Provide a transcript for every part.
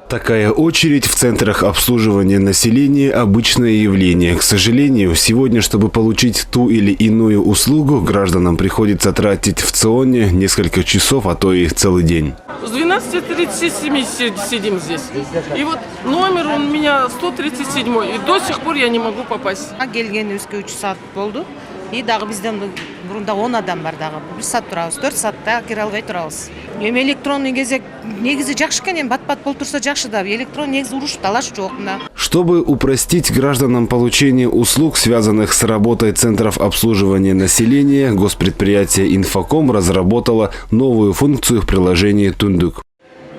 Такая очередь в центрах обслуживания населения – обычное явление. К сожалению, сегодня, чтобы получить ту или иную услугу, гражданам приходится тратить в ЦИОНе несколько часов, а то и целый день. С 12:37 сидим здесь. И вот номер у меня 137, и до сих пор я не могу попасть. Келгенибизге 3 саат болду. И дагы бизден мурунда 10 адам бар дагы. 1 саат турабыз, 4 саатта кире албай турабыз. Эми электронный кезек негизи жакшы экен, эми бат-бат болуп турса жакшы да. Электрон негизи уруш талаш жок мына. Чтобы упростить гражданам получение услуг, связанных с работой центров обслуживания населения, госпредприятие «Инфоком» разработало новую функцию в приложении «Тундук».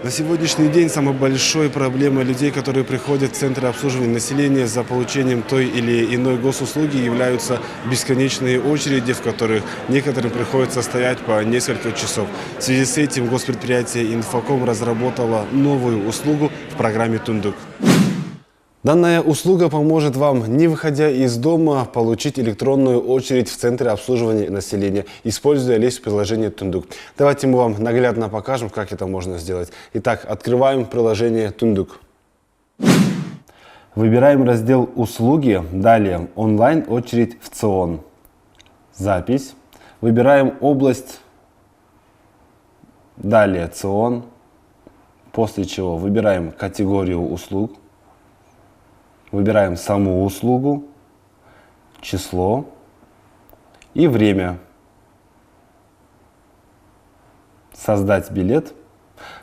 На сегодняшний день самой большой проблемой людей, которые приходят в центры обслуживания населения за получением той или иной госуслуги, являются бесконечные очереди, в которых некоторым приходится стоять по несколько часов. В связи с этим госпредприятие «Инфоком» разработало новую услугу в программе «Тундук». Данная услуга поможет вам, не выходя из дома, получить электронную очередь в центре обслуживания населения, используя лишь приложение «Тундук». Давайте мы вам наглядно покажем, как это можно сделать. Итак, открываем приложение «Тундук». Выбираем раздел «Услуги», далее «Онлайн-очередь в ЦИОН». Запись. Выбираем область, далее ЦИОН, после чего выбираем категорию услуг. Выбираем саму услугу, число и время. Создать билет.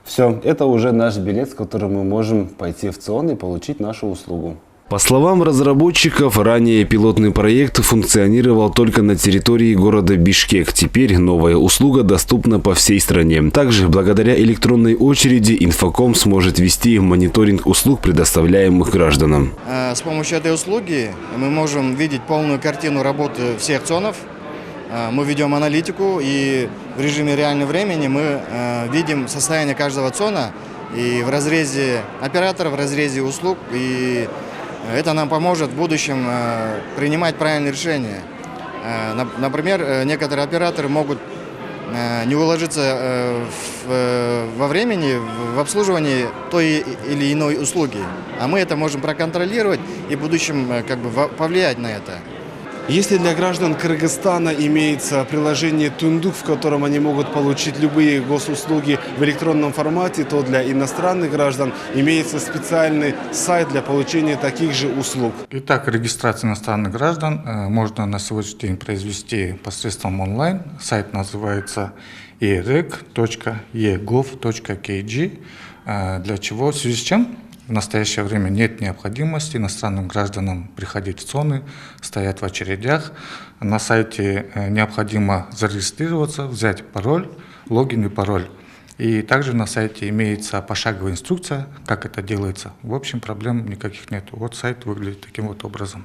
Все, это уже наш билет, с которым мы можем пойти в ЦИОН и получить нашу услугу. По словам разработчиков, ранее пилотный проект функционировал только на территории города Бишкек. Теперь новая услуга доступна по всей стране. Также, благодаря электронной очереди, «Инфоком» сможет вести мониторинг услуг, предоставляемых гражданам. С помощью этой услуги мы можем видеть полную картину работы всех ЦИОНов. Мы ведем аналитику, и в режиме реального времени мы видим состояние каждого ЦИОНа и в разрезе операторов, в разрезе услуг. И это нам поможет в будущем принимать правильные решения. Например, некоторые операторы могут не уложиться во времени в обслуживании той или иной услуги. А мы это можем проконтролировать и в будущем повлиять на это. Если для граждан Кыргызстана имеется приложение «Тундук», в котором они могут получить любые госуслуги в электронном формате, то для иностранных граждан имеется специальный сайт для получения таких же услуг. Итак, регистрацию иностранных граждан можно на сегодняшний день произвести посредством онлайн. Сайт называется erec.egov.kg. Для чего? В связи с чем? В настоящее время нет необходимости иностранным гражданам приходить в ЦИОНы, стоять в очередях. На сайте необходимо зарегистрироваться, взять пароль, логин и пароль. И также на сайте имеется пошаговая инструкция, как это делается. В общем, проблем никаких нет. Вот сайт выглядит таким вот образом.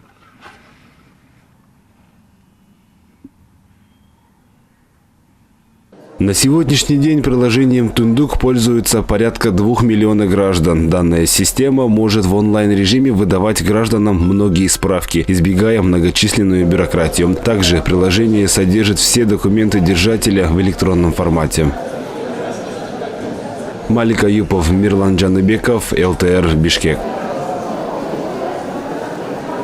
На сегодняшний день приложением «Тундук» пользуются порядка 2 миллионов граждан. Данная система может в онлайн-режиме выдавать гражданам многие справки, избегая многочисленную бюрократию. Также приложение содержит все документы держателя в электронном формате. Малик Аюпов, Мирлан Джаныбеков, ЛТР, Бишкек.